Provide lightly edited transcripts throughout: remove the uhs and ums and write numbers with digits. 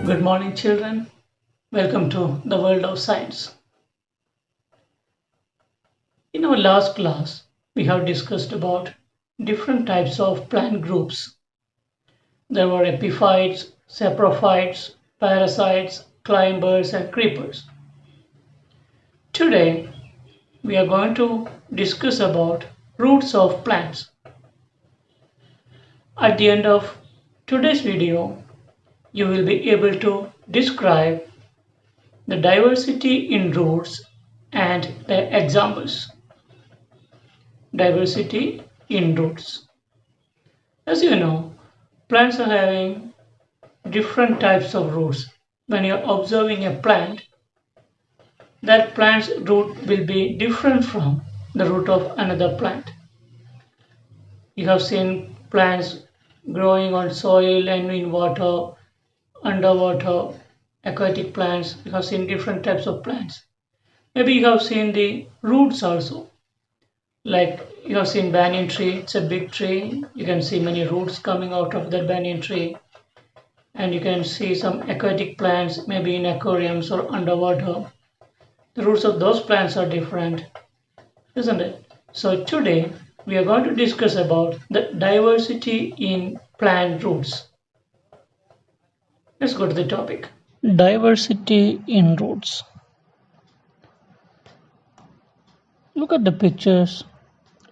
Good morning, children. Welcome to the world of science. In our last class, we have discussed about different types of plant groups. There were epiphytes, saprophytes, parasites, climbers, and creepers. Today, we are going to discuss about roots of plants. At the end of today's video, you will be able to describe the diversity in roots and their examples. Diversity in roots. As you know, plants are having different types of roots. When you're observing a plant, that plant's root will be different from the root of another plant. You have seen plants growing on soil and in water, underwater, aquatic plants. You have seen different types of plants. Maybe you have seen the roots also. Like you have seen banyan tree, it's a big tree. You can see many roots coming out of that banyan tree. And you can see some aquatic plants, maybe in aquariums or underwater. The roots of those plants are different, isn't it? So today we are going to discuss about the diversity in plant roots. Let's go to the topic. Diversity in roots. Look at the pictures.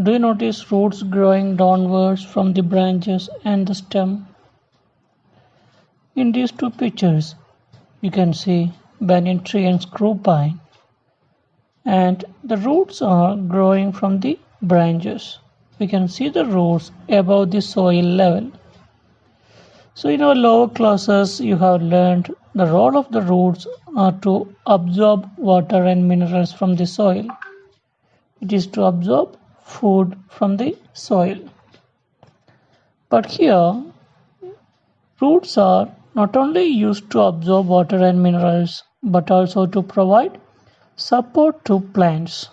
Do you notice roots growing downwards from the branches and the stem? In these two pictures, you can see banyan tree and screw pine, and the roots are growing from the branches. We can see the roots above the soil level. So in our lower classes, you have learned the role of the roots are to absorb water and minerals from the soil. It is to absorb food from the soil. But here, roots are not only used to absorb water and minerals, but also to provide support to plants.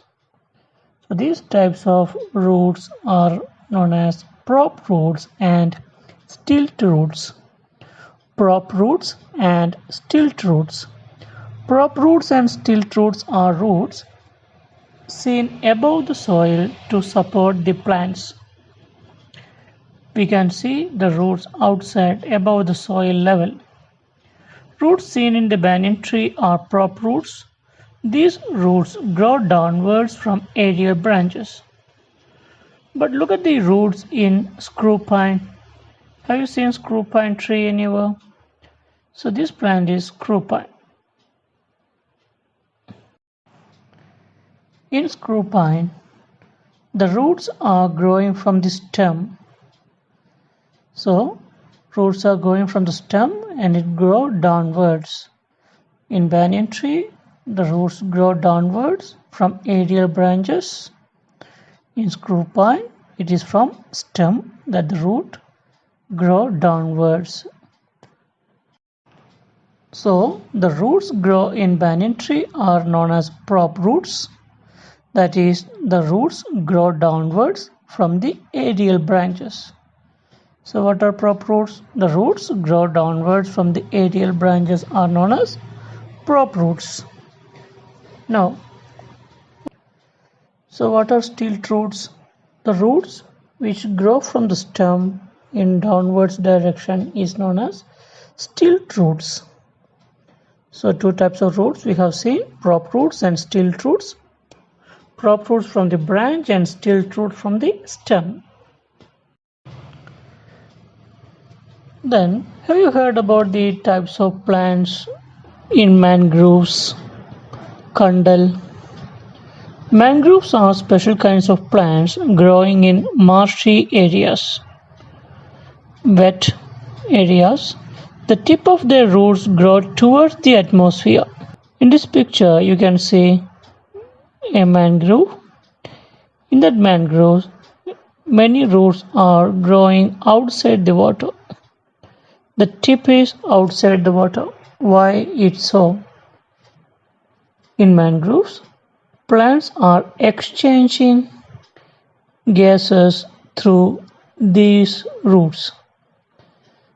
So these types of roots are known as prop roots and stilt roots. Prop roots and stilt roots. Prop roots and stilt roots are roots seen above the soil to support the plants. We can see the roots outside above the soil level. Roots seen in the banyan tree are prop roots. These roots grow downwards from aerial branches. But look at the roots in screw pine. Have you seen screw pine tree anywhere? So this plant is screw pine. In screw pine, the roots are growing from the stem. So roots are growing from the stem and it grows downwards. In banyan tree, the roots grow downwards from aerial branches. In screw pine, it is from stem that the root grow downwards. So the roots grow in banyan tree are known as prop roots. That is, the roots grow downwards from the aerial branches. So what are prop roots? The roots grow downwards from the aerial branches are known as prop roots. Now, so what are stilt roots? The roots which grow from the stem in downwards direction is known as stilt roots. So two types of roots we have seen, prop roots and stilt roots. Prop roots from the branch and stilt root from the stem. Then, have you heard about the types of plants in mangroves? Kandal. Mangroves are special kinds of plants growing in marshy areas, wet areas. The tip of their roots grow towards the atmosphere. In this picture, you can see a mangrove. In that mangrove, many roots are growing outside the water. The tip is outside the water. Why it's so? In mangroves, plants are exchanging gases through these roots.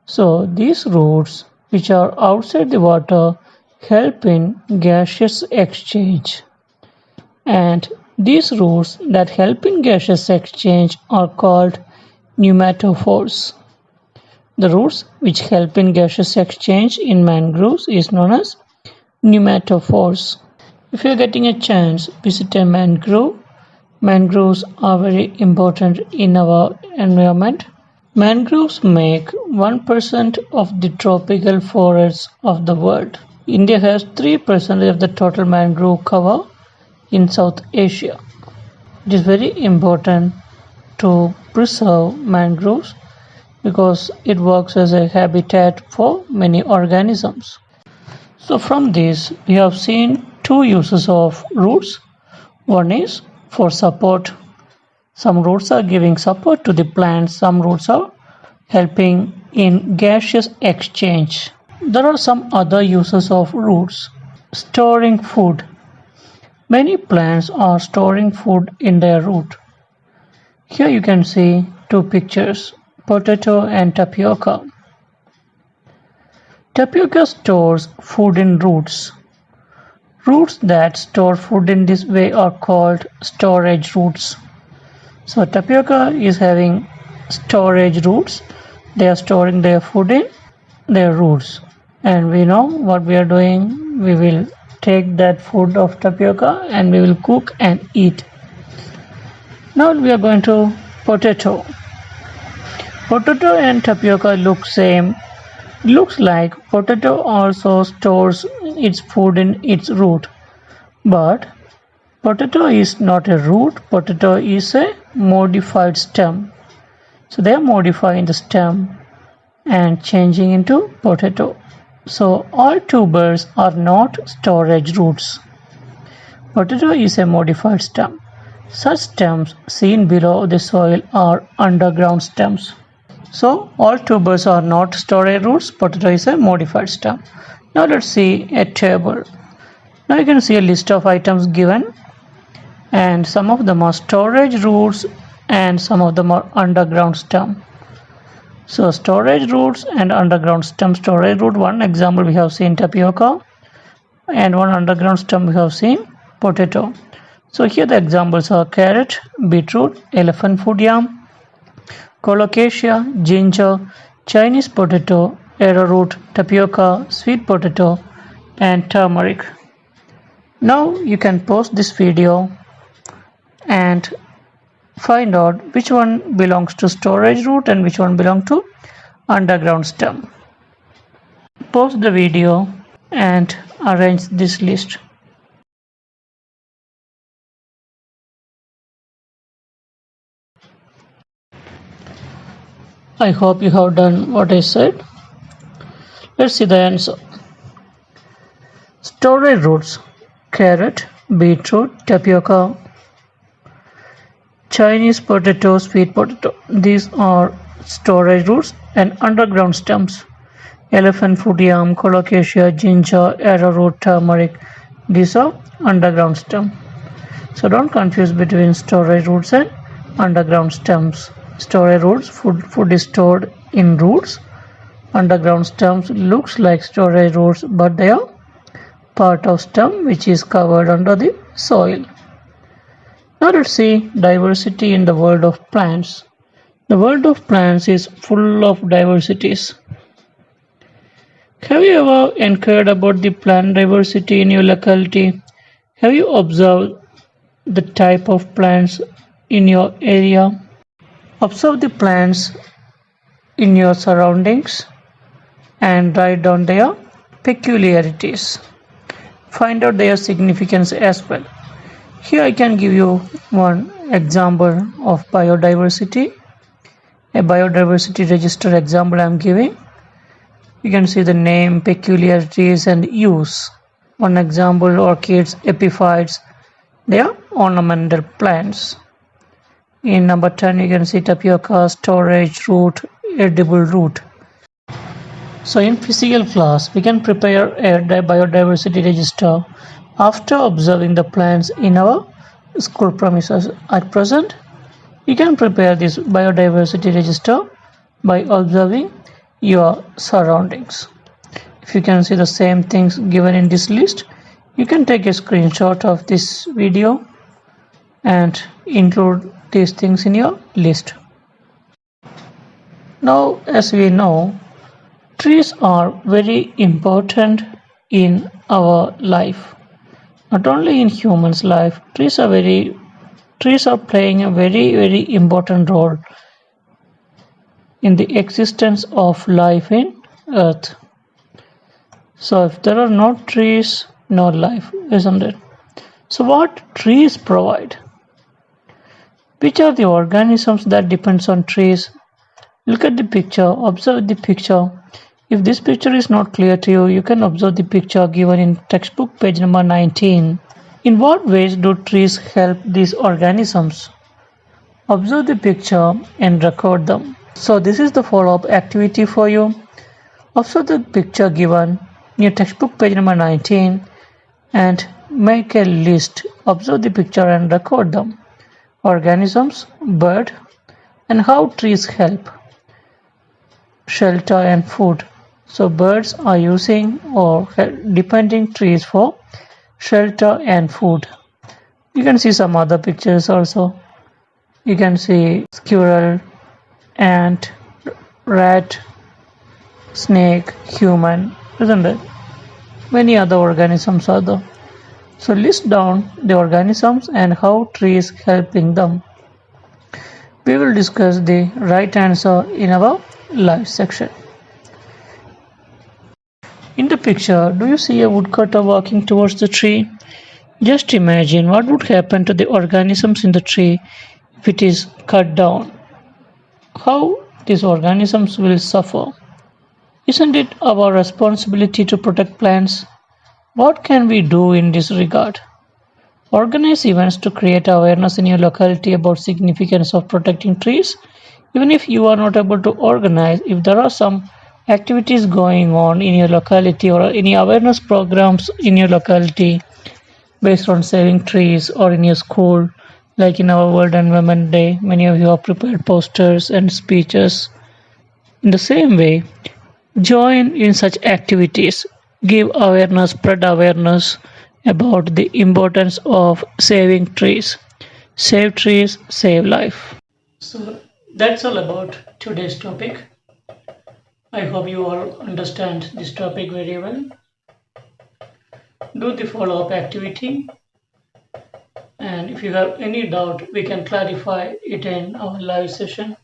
So these roots, which are outside the water, help in gaseous exchange. And these roots that help in gaseous exchange are called pneumatophores. The roots which help in gaseous exchange in mangroves is known as pneumatophores. If you are getting a chance, visit a mangrove. Mangroves are very important in our environment. Mangroves make 1% of the tropical forests of the world. India has 3% of the total mangrove cover in South Asia. It is very important to preserve mangroves because it works as a habitat for many organisms. So from this we have seen two uses of roots. One is for support. Some roots are giving support to the plants, some roots are helping in gaseous exchange. There are some other uses of roots. Storing food. Many plants are storing food in their root. Here you can see two pictures, potato and tapioca. Tapioca stores food in roots. Roots that store food in this way are called storage roots. So tapioca is having storage roots. They are storing their food in their roots. And we know what we are doing. We will take that food of tapioca and we will cook and eat. Now we are going to potato. Potato and tapioca look same. Looks like potato also stores its food in its root. But potato is not a root, potato is a modified stem. So they are modifying the stem and changing into potato. So all tubers are not storage roots. Potato is a modified stem. Such stems seen below the soil are underground stems. So all tubers are not storage roots, potato is a modified stem. Now let's see a table. Now you can see a list of items given and some of them are storage roots and some of them are underground stem. So storage roots and underground stem. Storage root, one example we have seen tapioca, and one underground stem we have seen potato. So here the examples are carrot, beetroot, elephant foot yam, colocasia, ginger, Chinese potato, arrowroot, tapioca, sweet potato and turmeric. Now you can pause this video and find out which one belongs to storage root and which one belongs to underground stem. Pause the video and arrange this list. I hope you have done what I said. Let's see the answer. Storage roots: carrot, beetroot, tapioca, Chinese potato, sweet potato. These are storage roots. And underground stems: elephant foot yam, colocasia, ginger, arrowroot, turmeric. These are underground stems. So don't confuse between storage roots and underground stems. Storage roots, food is stored in roots. Underground stems looks like storage roots, but they are part of stem which is covered under the soil. Now let's see diversity in the world of plants. The world of plants is full of diversities. Have you ever inquired about the plant diversity in your locality? Have you observed the type of plants in your area? Observe the plants in your surroundings and write down their peculiarities. Find out their significance as well. Here I can give you one example of biodiversity. A biodiversity register example I am giving. You can see the name, peculiarities, and use. One example, orchids, epiphytes. They are ornamental plants. In number 10, you can see tapioca, storage root, edible root. So in physical class, we can prepare a biodiversity register after observing the plants in our school premises. At present, you can prepare this biodiversity register by observing your surroundings. If you can see the same things given in this list, you can take a screenshot of this video and include these things in your list. Now, as we know, trees are very important in our life. Not only in humans' life, trees are playing a very important role in the existence of life in Earth. So if there are no trees, no life, isn't it? So what trees provide? Which are the organisms that depends on trees? Look at the picture, observe the picture. If this picture is not clear to you, you can observe the picture given in textbook page number 19. In what ways do trees help these organisms? Observe the picture and record them. So this is the follow-up activity for you. Observe the picture given in your textbook page number 19 and make a list. Observe the picture and record them. Organisms, bird, and how trees help. Shelter and food. So birds are using or depending trees for shelter and food. You can see some other pictures also. You can see squirrel, ant, rat, snake, human, isn't it? Many other organisms are there. So list down the organisms and how trees helping them. We will discuss the right answer in our live section. In the picture, do you see a woodcutter walking towards the tree? Just imagine what would happen to the organisms in the tree if it is cut down. How these organisms will suffer. Isn't it our responsibility to protect plants? What can we do in this regard? Organize events to create awareness in your locality about significance of protecting trees. Even if you are not able to organize, if there are some activities going on in your locality or any awareness programs in your locality based on saving trees or in your school, like in our World Environment Day, many of you have prepared posters and speeches. In the same way, join in such activities, give awareness, spread awareness about the importance of saving trees. Save trees, save life. So that's all about today's topic. I hope you all understand this topic very well. Do the follow-up activity, and if you have any doubt, we can clarify it in our live session.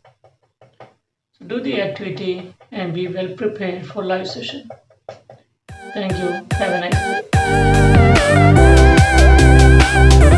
So do the activity and be well prepared for live session. Thank you. Have a nice day.